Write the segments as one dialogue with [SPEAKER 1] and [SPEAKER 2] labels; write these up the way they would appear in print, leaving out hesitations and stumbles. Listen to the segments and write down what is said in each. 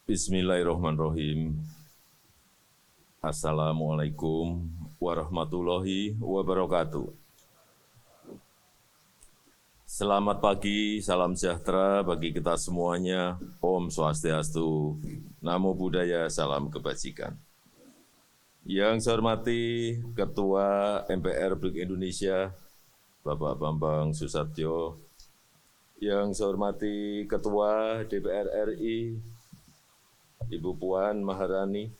[SPEAKER 1] Bismillahirrahmanirrahim. Assalamualaikum warahmatullahi wabarakatuh. Selamat pagi, salam sejahtera bagi kita semuanya. Om Swastiastu, Namo Buddhaya, salam kebajikan. Yang saya hormati Ketua MPR Republik Indonesia, Bapak Bambang Susatyo. Yang saya hormati Ketua DPR RI, Ibu Puan Maharani.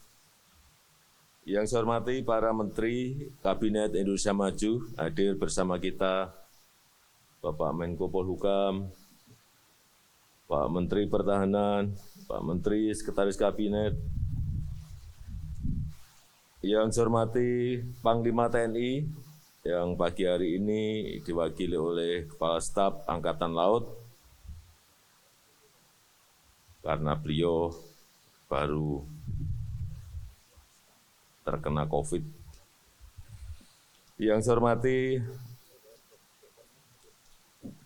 [SPEAKER 1] Yang saya hormati para Menteri Kabinet Indonesia Maju hadir bersama kita, Bapak Menko Polhukam, Pak Menteri Pertahanan, Pak Menteri Sekretaris Kabinet. Yang saya hormati Panglima TNI yang pagi hari ini diwakili oleh Kepala Staf Angkatan Laut, karena beliau baru terkena COVID. Yang saya hormati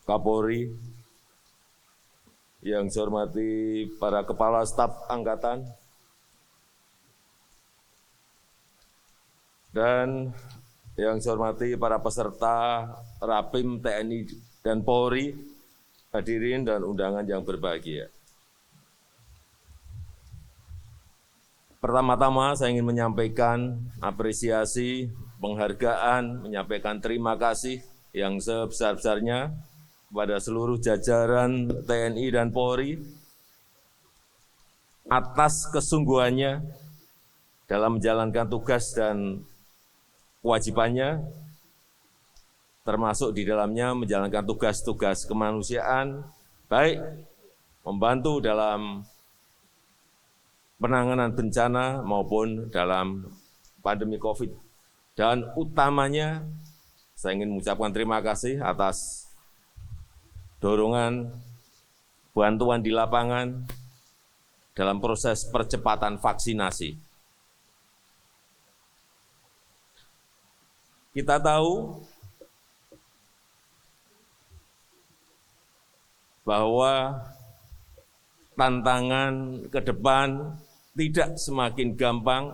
[SPEAKER 1] Kapolri, yang saya hormati para Kepala Staf Angkatan, dan yang saya hormati para peserta Rapim TNI dan Polri, hadirin dan undangan yang berbahagia. Pertama-tama saya ingin menyampaikan apresiasi, penghargaan, menyampaikan terima kasih yang sebesar-besarnya kepada seluruh jajaran TNI dan Polri atas kesungguhannya dalam menjalankan tugas dan kewajibannya, termasuk di dalamnya menjalankan tugas-tugas kemanusiaan, baik membantu dalam penanganan bencana maupun dalam pandemi COVID. Dan utamanya, saya ingin mengucapkan terima kasih atas dorongan bantuan di lapangan dalam proses percepatan vaksinasi. Kita tahu bahwa tantangan ke depan tidak semakin gampang,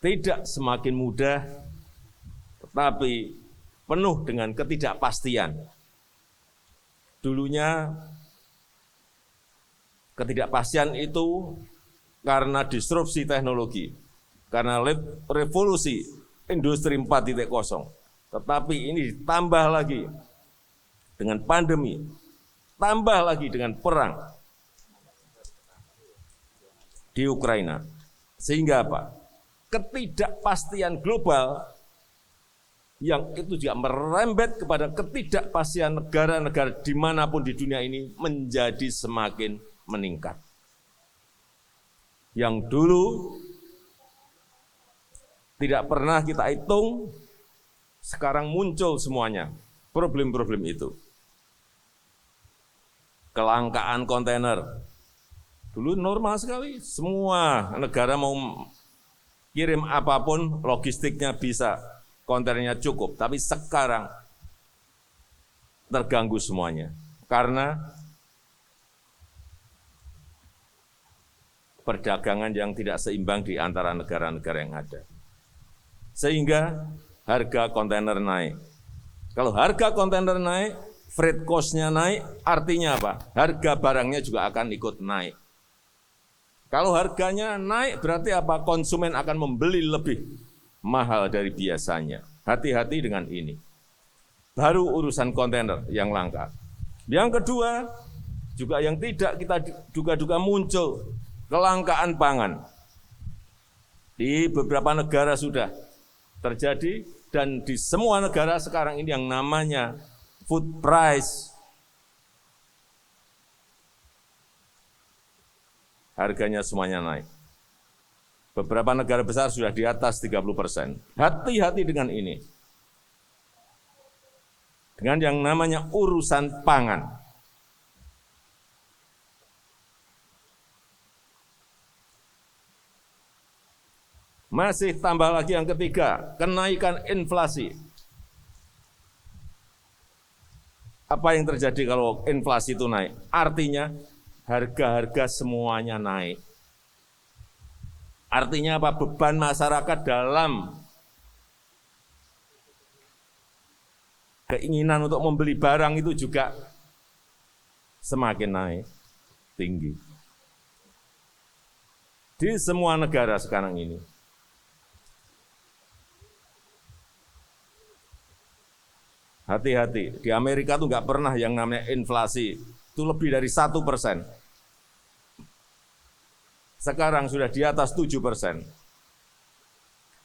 [SPEAKER 1] tidak semakin mudah, tetapi penuh dengan ketidakpastian. Dulunya ketidakpastian itu karena disrupsi teknologi, karena revolusi industri 4.0, tetapi ini ditambah lagi dengan pandemi, tambah lagi dengan perang di Ukraina. Sehingga apa? Ketidakpastian global yang itu juga merembet kepada ketidakpastian negara-negara dimanapun di dunia ini menjadi semakin meningkat. Yang dulu tidak pernah kita hitung, sekarang muncul semuanya problem-problem itu. Kelangkaan kontainer. Dulu normal sekali, semua negara mau kirim apapun, logistiknya bisa, kontainernya cukup. Tapi sekarang terganggu semuanya, karena perdagangan yang tidak seimbang di antara negara-negara yang ada. Sehingga harga kontainer naik. Kalau harga kontainer naik, freight cost-nya naik, artinya apa? Harga barangnya juga akan ikut naik. Kalau harganya naik berarti apa? Konsumen akan membeli lebih mahal dari biasanya. Hati-hati dengan ini. Baru urusan kontainer yang langka. Yang kedua, juga yang tidak kita duga-duga muncul, kelangkaan pangan. Di beberapa negara sudah terjadi, dan di semua negara sekarang ini yang namanya food price, harganya semuanya naik. Beberapa negara besar sudah di atas 30%. Hati-hati dengan ini. Dengan yang namanya urusan pangan. Masih tambah lagi yang ketiga, kenaikan inflasi. Apa yang terjadi kalau inflasi itu naik? Artinya harga-harga semuanya naik. Artinya apa? Beban masyarakat dalam keinginan untuk membeli barang itu juga semakin naik tinggi. Di semua negara sekarang ini. Hati-hati, di Amerika tuh nggak pernah yang namanya inflasi itu lebih dari 1%. Sekarang sudah di atas 7%.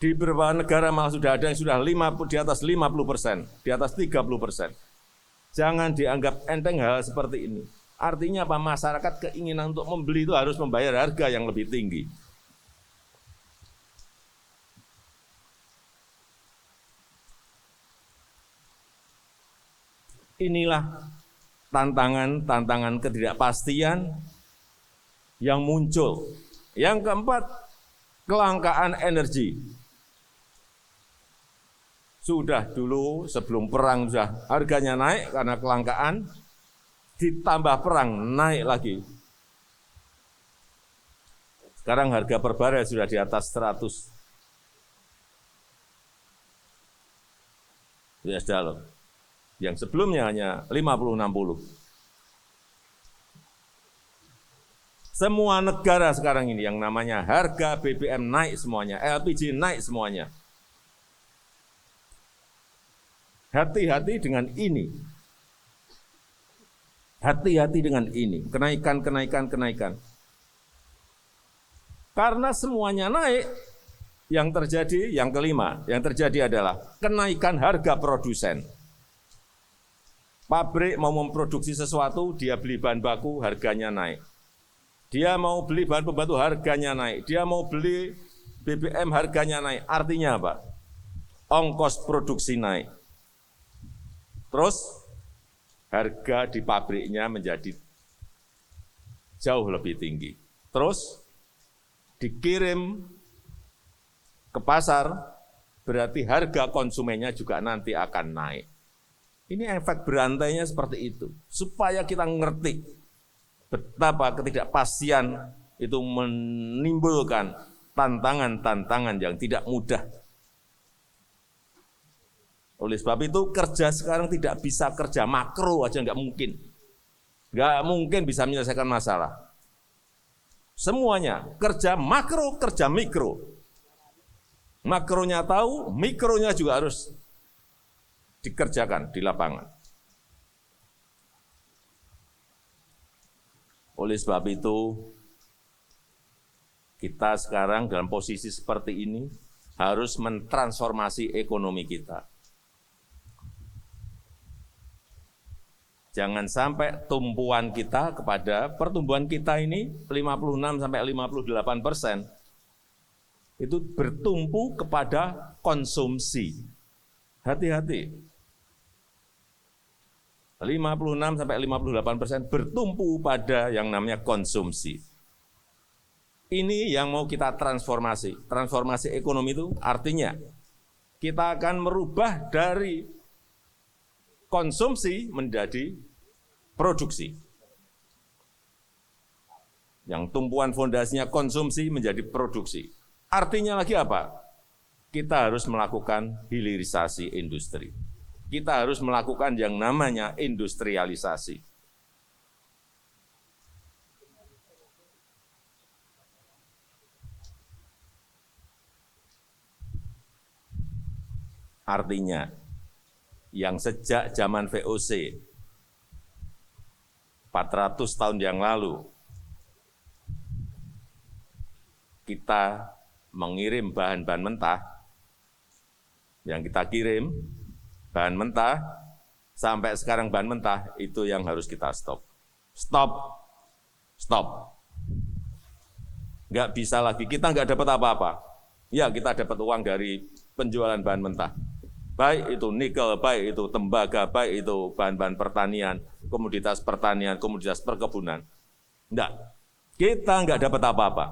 [SPEAKER 1] Di beberapa negara malah sudah ada yang sudah di atas 50%, di atas 30%. Jangan dianggap enteng hal seperti ini. Artinya apa? Masyarakat keinginan untuk membeli itu harus membayar harga yang lebih tinggi. Inilah tantangan ketidakpastian yang muncul. Yang keempat, kelangkaan energi. Sudah dulu sebelum perang sudah harganya naik karena kelangkaan, ditambah perang naik lagi. Sekarang harga per barel sudah di atas 100 US dollar. Yang sebelumnya hanya 50-60. Semua negara sekarang ini yang namanya harga BBM naik semuanya, LPG naik semuanya. Hati-hati dengan ini. Hati-hati dengan ini, kenaikan. Karena semuanya naik, yang terjadi, yang kelima, yang terjadi adalah kenaikan harga produsen. Pabrik mau memproduksi sesuatu, dia beli bahan baku, harganya naik. Dia mau beli bahan pembantu, harganya naik. Dia mau beli BBM, harganya naik. Artinya apa? Ongkos produksi naik. Terus, harga di pabriknya menjadi jauh lebih tinggi. Terus, dikirim ke pasar, berarti harga konsumennya juga nanti akan naik. Ini efek berantainya seperti itu. Supaya kita ngerti betapa ketidakpastian itu menimbulkan tantangan-tantangan yang tidak mudah. Oleh sebab itu kerja sekarang tidak bisa kerja makro aja, nggak mungkin. Nggak mungkin bisa menyelesaikan masalah. Semuanya, kerja makro, kerja mikro. Makronya tahu, mikronya juga harus dikerjakan di lapangan. Oleh sebab itu, kita sekarang dalam posisi seperti ini harus mentransformasi ekonomi kita. Jangan sampai tumpuan kita kepada pertumbuhan kita ini 56 sampai 58%. Itu bertumpu kepada konsumsi. Hati-hati. 56 sampai 58% bertumpu pada yang namanya konsumsi. Ini yang mau kita transformasi. Transformasi ekonomi itu artinya kita akan merubah dari konsumsi menjadi produksi. Yang tumpuan fondasinya konsumsi menjadi produksi. Artinya lagi apa? Kita harus melakukan hilirisasi industri. Kita harus melakukan yang namanya industrialisasi. Artinya, yang sejak zaman VOC, 400 tahun yang lalu, kita mengirim bahan-bahan mentah, yang kita kirim, bahan mentah, sampai sekarang bahan mentah, itu yang harus kita stop. Stop. Nggak bisa lagi, kita nggak dapat apa-apa. Ya, kita dapat uang dari penjualan bahan mentah. Baik itu nikel, baik itu tembaga, baik itu bahan-bahan pertanian, komoditas perkebunan. Enggak, kita nggak dapat apa-apa.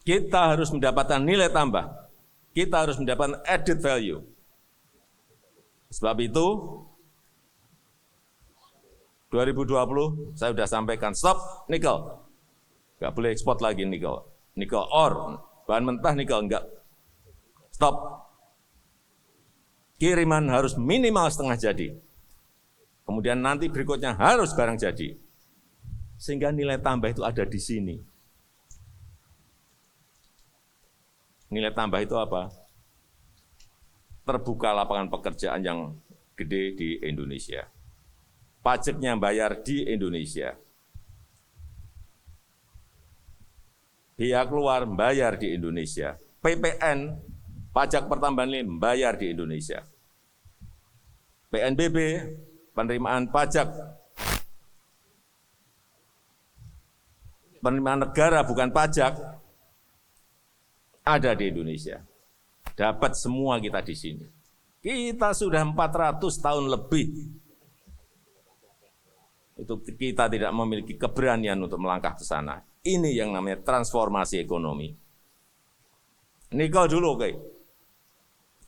[SPEAKER 1] Kita harus mendapatkan nilai tambah. Kita harus mendapatkan added value. Sebab itu, 2020 saya sudah sampaikan stop nikel. Nggak boleh ekspor lagi nikel. nikel ore, bahan mentah nikel enggak. Stop. Kiriman harus minimal setengah jadi. Kemudian nanti berikutnya harus barang jadi. Sehingga nilai tambah itu ada di sini. Nilai tambah itu apa? Terbuka lapangan pekerjaan yang gede di Indonesia. Pajaknya bayar di Indonesia. Biaya keluar bayar di Indonesia. PPN, pajak pertambahan nilai bayar di Indonesia. PNBP, penerimaan pajak, penerimaan negara bukan pajak, ada di Indonesia. Dapat semua kita di sini. Kita sudah 400 tahun lebih. Itu kita tidak memiliki keberanian untuk melangkah ke sana. Ini yang namanya transformasi ekonomi. Nikel dulu, oke.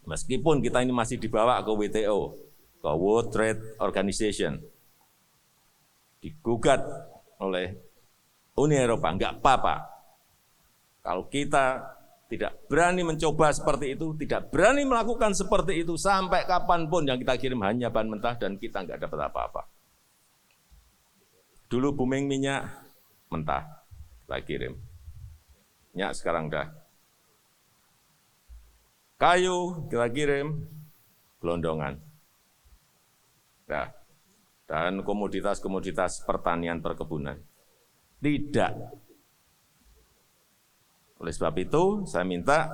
[SPEAKER 1] Meskipun kita ini masih dibawa ke WTO, ke World Trade Organization, digugat oleh Uni Eropa, enggak apa-apa. Kalau kita tidak berani mencoba seperti itu, tidak berani melakukan seperti itu, sampai kapanpun yang kita kirim hanya bahan mentah dan kita enggak dapat apa-apa. Dulu booming minyak mentah, kita kirim. Minyak sekarang dah. Kayu kita kirim, gelondongan. Nah, dan komoditas-komoditas pertanian perkebunan. Tidak. Oleh sebab itu, saya minta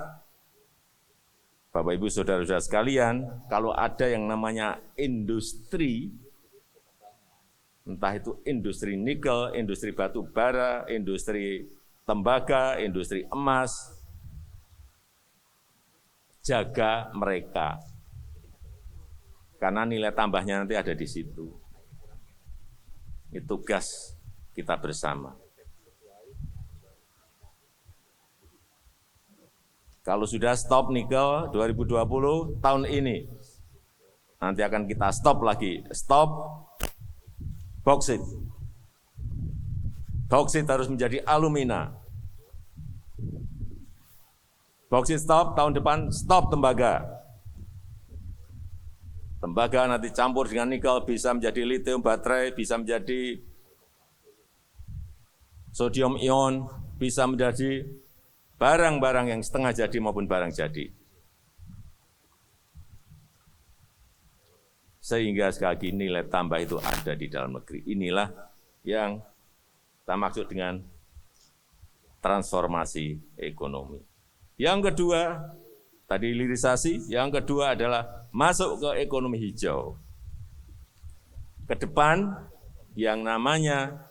[SPEAKER 1] Bapak Ibu Saudara-saudara sekalian, kalau ada yang namanya industri, entah itu industri nikel, industri batu bara, industri tembaga, industri emas, jaga mereka. Karena nilai tambahnya nanti ada di situ. Itu tugas kita bersama. Kalau sudah stop nikel 2020 tahun ini, nanti akan kita stop lagi. Stop boksit. Boksit harus menjadi alumina. Boksit stop, tahun depan stop tembaga. Tembaga nanti campur dengan nikel, bisa menjadi lithium baterai, bisa menjadi sodium ion, bisa menjadi barang-barang yang setengah jadi maupun barang jadi. Sehingga sekali lagi nilai tambah itu ada di dalam negeri. Inilah yang kita maksud dengan transformasi ekonomi. Yang kedua, tadi hilirisasi, yang kedua adalah masuk ke ekonomi hijau. Ke depan, yang namanya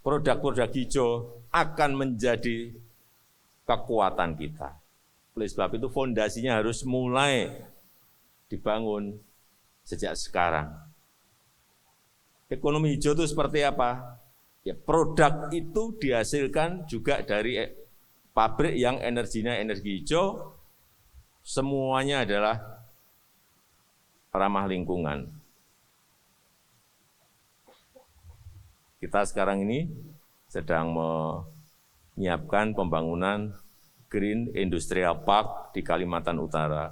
[SPEAKER 1] produk-produk hijau akan menjadi kekuatan kita. Oleh sebab itu fondasinya harus mulai dibangun sejak sekarang. Ekonomi hijau itu seperti apa? Ya, produk itu dihasilkan juga dari pabrik yang energinya energi hijau, semuanya adalah ramah lingkungan. Kita sekarang ini sedang menyiapkan pembangunan Green Industrial Park di Kalimantan Utara.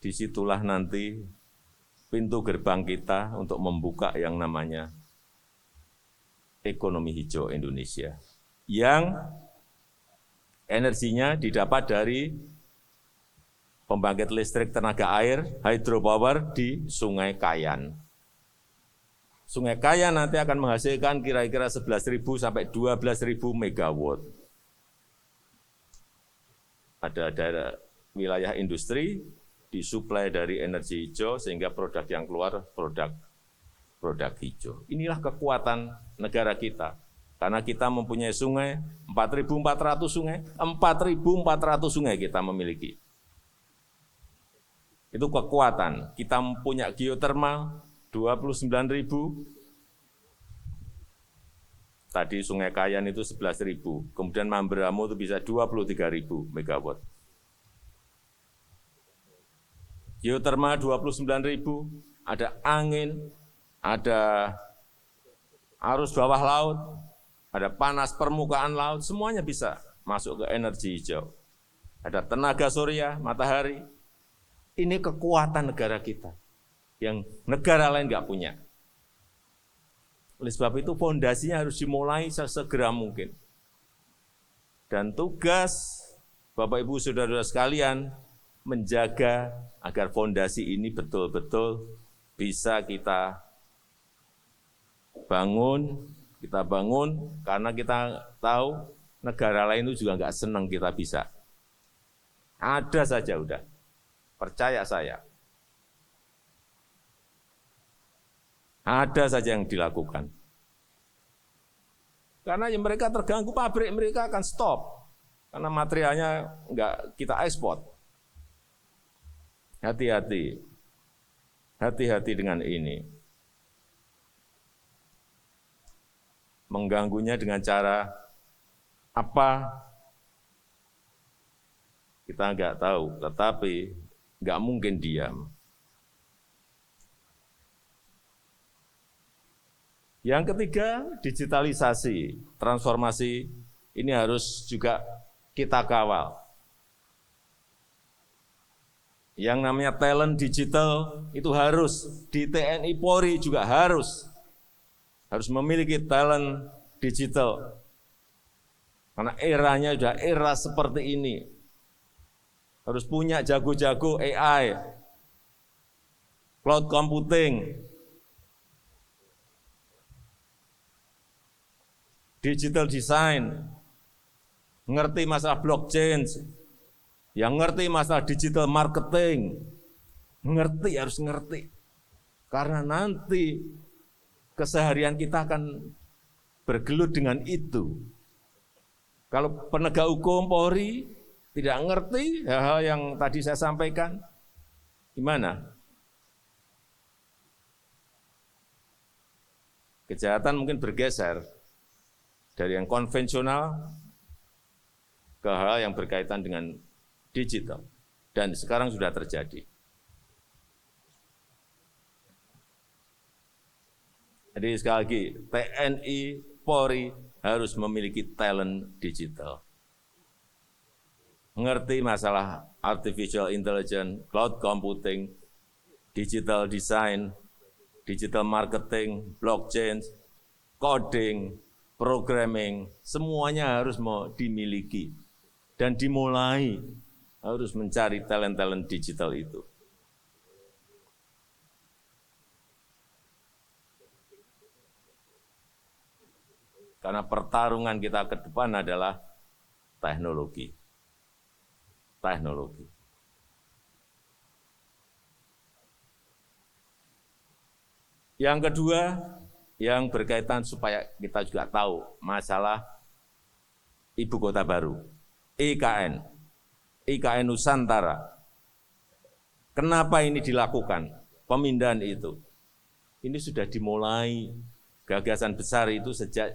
[SPEAKER 1] Disitulah nanti pintu gerbang kita untuk membuka yang namanya ekonomi hijau Indonesia, yang energinya didapat dari pembangkit listrik tenaga air, hydropower di Sungai Kayan. Sungai Kayan nanti akan menghasilkan kira-kira 11.000 sampai 12.000 megawatt. Ada daerah wilayah industri disuplai dari energi hijau sehingga produk yang keluar produk hijau. Inilah kekuatan negara kita. Karena kita mempunyai sungai, 4.400 sungai, 4.400 sungai kita memiliki. Itu kekuatan. Kita punya geotermal 29.000. Tadi Sungai Kayan itu 11.000. Kemudian Mamberamo itu bisa 23.000 megawatt. Geotermal 29.000, ada angin, ada arus bawah laut, ada panas permukaan laut, semuanya bisa masuk ke energi hijau. Ada tenaga surya, matahari. Ini kekuatan negara kita yang negara lain nggak punya. Oleh sebab itu fondasinya harus dimulai sesegera mungkin. Dan tugas Bapak Ibu Saudara-saudara sekalian menjaga agar fondasi ini betul-betul bisa kita bangun karena kita tahu negara lain itu juga nggak senang kita bisa. Ada saja udah, percaya saya. Ada saja yang dilakukan. Karena yang mereka terganggu, pabrik mereka akan stop. Karena materialnya nggak kita ekspor. Hati-hati. Hati-hati dengan ini. Mengganggunya dengan cara apa? Kita nggak tahu, tetapi nggak mungkin diam. Yang ketiga, digitalisasi, transformasi ini harus juga kita kawal. Yang namanya talent digital itu harus, di TNI Polri juga harus memiliki talent digital. Karena eranya sudah era seperti ini. Harus punya jago-jago AI, cloud computing, digital design, ngerti masalah blockchain, yang ngerti masalah digital marketing, harus ngerti. Karena nanti keseharian kita akan bergelut dengan itu. Kalau penegak hukum Polri tidak ngerti hal-hal yang tadi saya sampaikan, gimana? Kejahatan mungkin bergeser dari yang konvensional ke hal yang berkaitan dengan digital. Dan sekarang sudah terjadi. Jadi sekali lagi, TNI, Polri harus memiliki talent digital. Mengerti masalah artificial intelligence, cloud computing, digital design, digital marketing, blockchain, coding, programming, semuanya harus mau dimiliki dan dimulai, harus mencari talent-talent digital itu. Karena pertarungan kita ke depan adalah teknologi. Teknologi. Yang kedua, yang berkaitan supaya kita juga tahu masalah Ibu Kota Baru, IKN, IKN Nusantara. Kenapa ini dilakukan, pemindahan itu? Ini sudah dimulai, gagasan besar itu sejak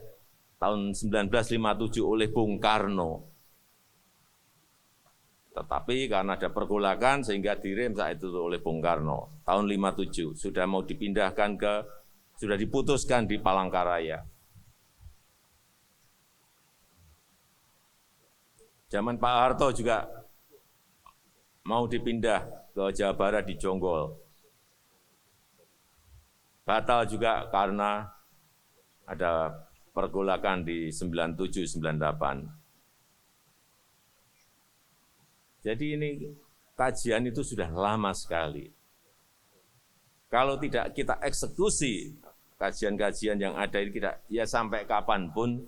[SPEAKER 1] tahun 1957 oleh Bung Karno. Tetapi karena ada pergolakan sehingga direm saat itu oleh Bung Karno. Tahun 57 sudah mau dipindahkan sudah diputuskan di Palangkaraya. Zaman Pak Harto juga mau dipindah ke Jawa Barat di Jonggol. Batal juga karena ada pergolakan di 97-98. Jadi ini kajian itu sudah lama sekali. Kalau tidak kita eksekusi kajian-kajian yang ada ini, ya sampai kapanpun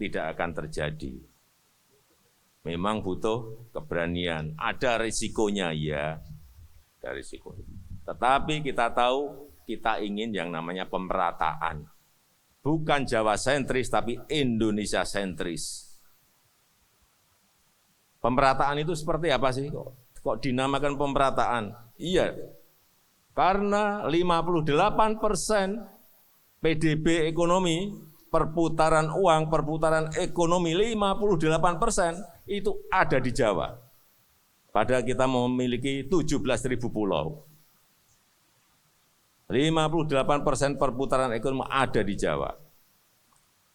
[SPEAKER 1] tidak akan terjadi. Memang butuh keberanian, ada risikonya ya, ada risiko. Tetapi kita tahu kita ingin yang namanya pemerataan. Bukan Jawa sentris tapi Indonesia sentris. Pemerataan itu seperti apa sih? Kok dinamakan pemerataan? Iya, karena 58% PDB ekonomi, perputaran uang, perputaran ekonomi 58% itu ada di Jawa. Padahal kita memiliki 17.000 pulau. 58% perputaran ekonomi ada di Jawa.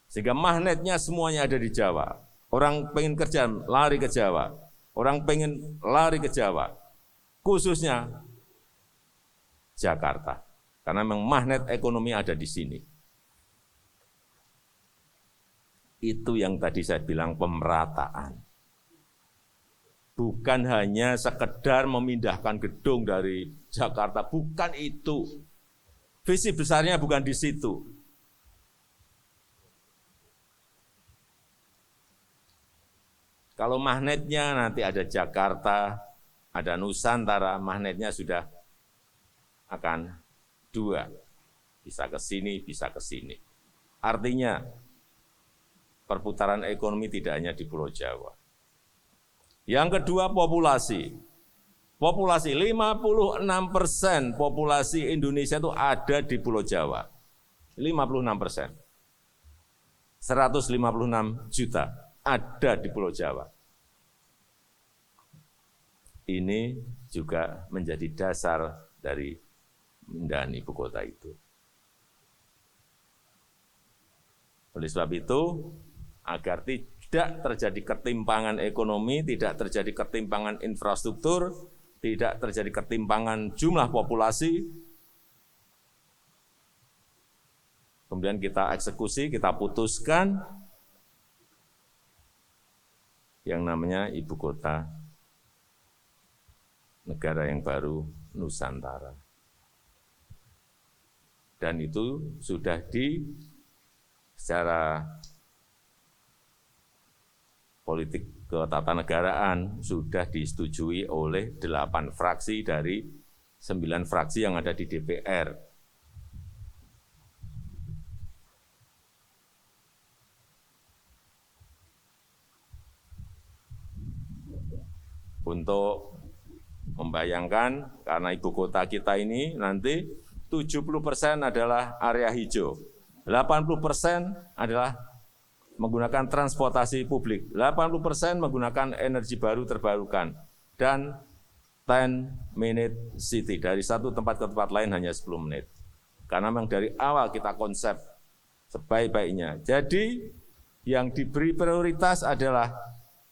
[SPEAKER 1] Sehingga magnetnya semuanya ada di Jawa. Orang pengen kerja lari ke Jawa. Orang pengen lari ke Jawa. Khususnya Jakarta. Karena memang magnet ekonomi ada di sini. Itu yang tadi saya bilang pemerataan. Bukan hanya sekedar memindahkan gedung dari Jakarta, bukan itu. Visi besarnya bukan di situ. Kalau magnetnya nanti ada Jakarta, ada Nusantara, magnetnya sudah akan dua. Bisa ke sini, bisa ke sini. Artinya, perputaran ekonomi tidak hanya di Pulau Jawa. Yang kedua, populasi. Populasi 56% populasi Indonesia itu ada di Pulau Jawa. 56%. 156 juta ada di Pulau Jawa. Ini juga menjadi dasar dari pemindahan ibu kota itu. Oleh sebab itu, agar tidak terjadi ketimpangan ekonomi, tidak terjadi ketimpangan infrastruktur, tidak terjadi ketimpangan jumlah populasi, kemudian kita eksekusi, kita putuskan yang namanya ibu kota negara yang baru, Nusantara. Dan itu sudah secara politik ketatanegaraan sudah disetujui oleh 8 fraksi dari 9 fraksi yang ada di DPR. Untuk membayangkan, karena ibu kota kita ini nanti 70% adalah area hijau, 80% adalah menggunakan transportasi publik, 80% menggunakan energi baru terbarukan, dan 10-minute city, dari satu tempat ke tempat lain hanya 10 menit. Karena memang dari awal kita konsep sebaik-baiknya. Jadi yang diberi prioritas adalah,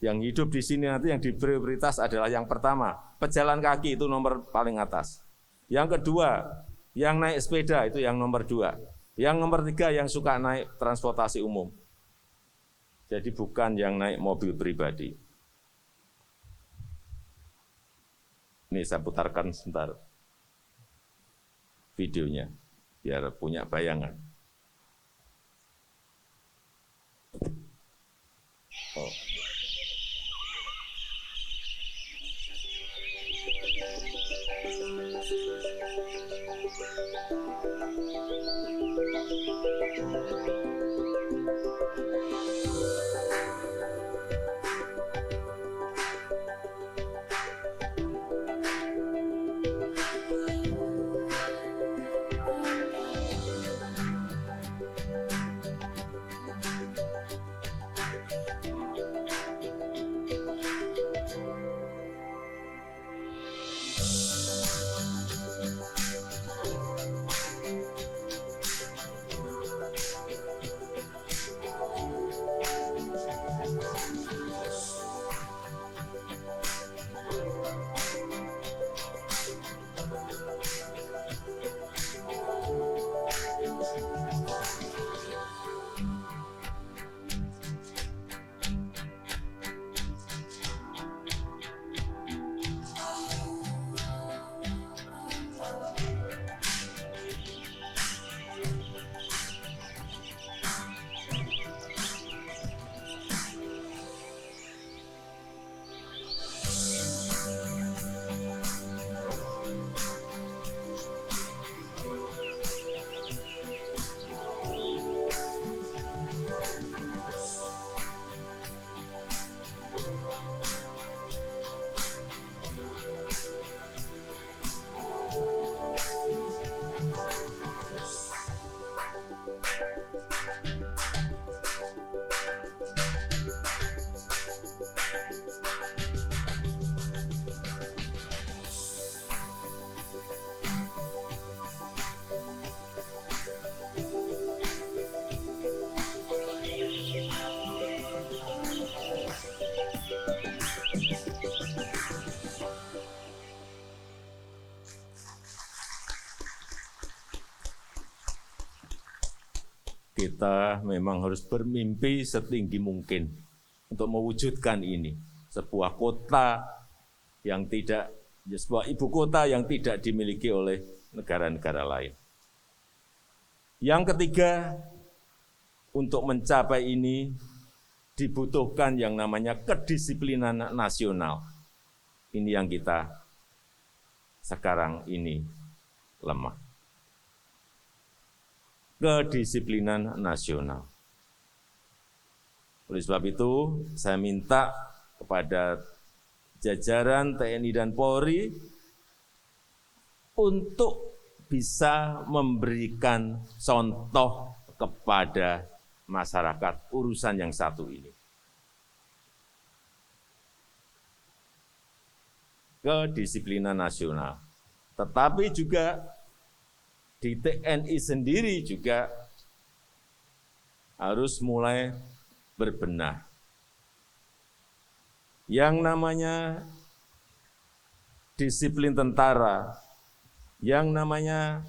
[SPEAKER 1] yang hidup di sini nanti yang diberi prioritas adalah yang pertama, pejalan kaki itu nomor paling atas. Yang kedua, yang naik sepeda itu yang nomor 2. Yang nomor 3 yang suka naik transportasi umum. Jadi bukan yang naik mobil pribadi. Ini saya putarkan sebentar videonya, biar punya bayangan. Oh. kita memang harus bermimpi setinggi mungkin untuk mewujudkan ini. Sebuah kota yang tidak, sebuah ibu kota yang tidak dimiliki oleh negara-negara lain. Yang ketiga, untuk mencapai ini dibutuhkan yang namanya kedisiplinan nasional. Ini yang kita sekarang ini lemah. Kedisiplinan nasional. Oleh sebab itu, saya minta kepada jajaran TNI dan Polri untuk bisa memberikan contoh kepada masyarakat urusan yang satu ini. Kedisiplinan nasional. Tetapi juga di TNI sendiri juga harus mulai berbenah. Yang namanya disiplin tentara, yang namanya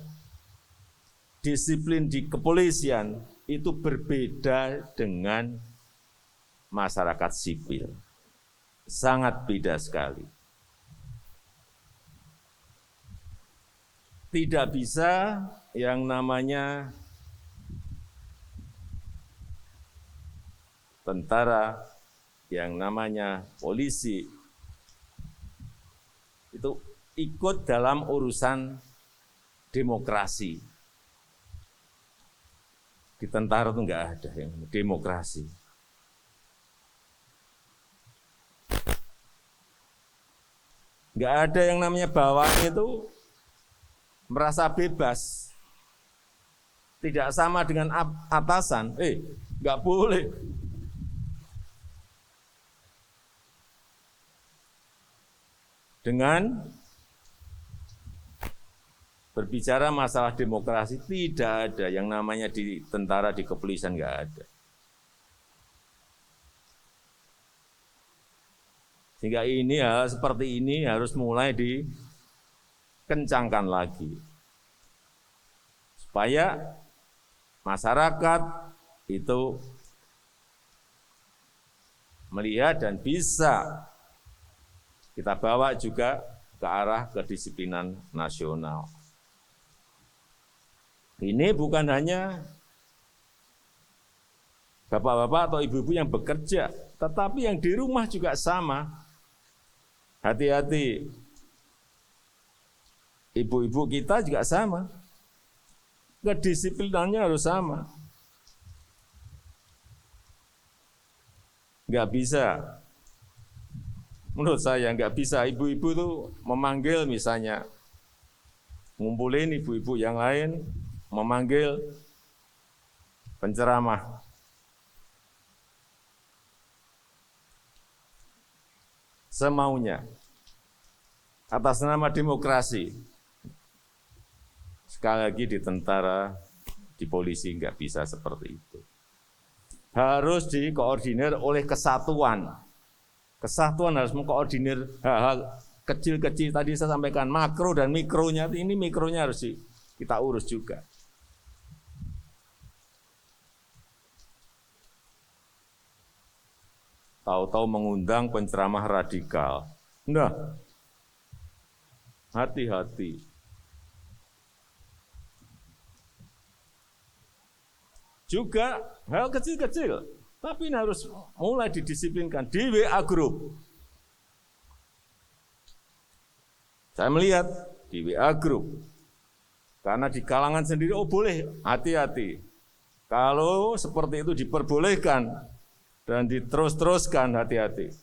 [SPEAKER 1] disiplin di kepolisian itu berbeda dengan masyarakat sipil. Sangat beda sekali. Tidak bisa yang namanya tentara, yang namanya polisi, itu ikut dalam urusan demokrasi. Di tentara itu enggak ada yang demokrasi. Enggak ada yang namanya bawahan itu merasa bebas. Tidak sama dengan atasan. Enggak boleh. Dengan berbicara masalah demokrasi, tidak ada yang namanya di tentara, di kepolisian, enggak ada. Sehingga ini hal seperti ini harus mulai dikencangkan lagi. Supaya masyarakat itu melihat dan bisa kita bawa juga ke arah kedisiplinan nasional. Ini bukan hanya bapak-bapak atau ibu-ibu yang bekerja, tetapi yang di rumah juga sama. Hati-hati, ibu-ibu kita juga sama. Kedisiplinannya harus sama. Enggak bisa. Menurut saya enggak bisa ibu-ibu tuh memanggil misalnya, ngumpulin ibu-ibu yang lain, memanggil penceramah. Semaunya, atas nama demokrasi. Sekali lagi di tentara, di polisi enggak bisa seperti itu. Harus dikoordinir oleh kesatuan. Kesatuan harus mengkoordinir hal-hal kecil-kecil tadi saya sampaikan, makro dan mikronya, ini mikronya harus kita urus juga. Tahu-tahu mengundang penceramah radikal. Nah, hati-hati. Juga hal kecil-kecil, tapi ini harus mulai didisiplinkan di WA Group. Saya melihat di WA Group, karena di kalangan sendiri, boleh, hati-hati. Kalau seperti itu diperbolehkan dan diterus-teruskan, hati-hati.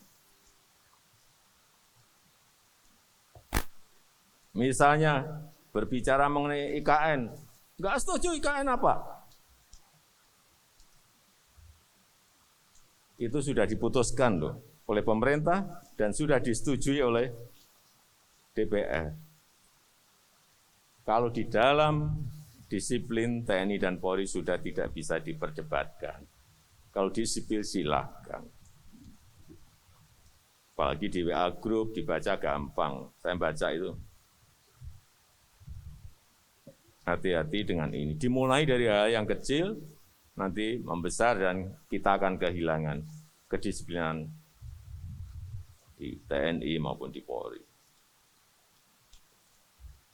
[SPEAKER 1] Misalnya berbicara mengenai IKN, nggak setuju IKN apa? Itu sudah diputuskan loh oleh pemerintah dan sudah disetujui oleh DPR. Kalau di dalam disiplin TNI dan Polri sudah tidak bisa diperdebatkan. Kalau di sipil silahkan. Apalagi di WA Group dibaca gampang. Saya baca itu. Hati-hati dengan ini. Dimulai dari hal yang kecil, nanti membesar dan kita akan kehilangan kedisiplinan di TNI maupun di Polri.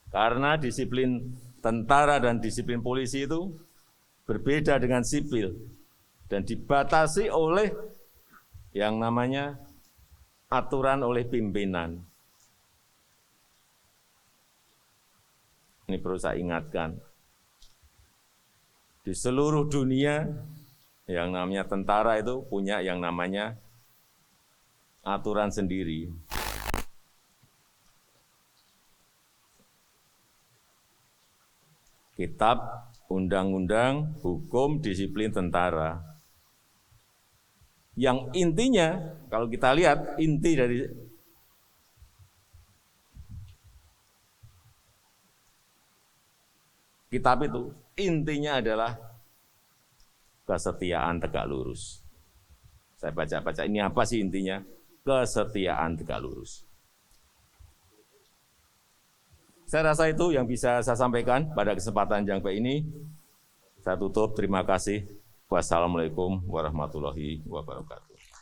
[SPEAKER 1] Karena disiplin tentara dan disiplin polisi itu berbeda dengan sipil dan dibatasi oleh yang namanya aturan oleh pimpinan. Ini perlu saya ingatkan. Di seluruh dunia yang namanya tentara itu punya yang namanya aturan sendiri. Kitab Undang-Undang Hukum Disiplin Tentara. Yang intinya, kalau kita lihat inti dari kitab itu, intinya adalah kesetiaan tegak lurus. Saya baca-baca, ini apa sih intinya? Kesetiaan tegak lurus. Saya rasa itu yang bisa saya sampaikan pada kesempatan yang baik ini. Saya tutup, terima kasih. Wassalamualaikum warahmatullahi wabarakatuh.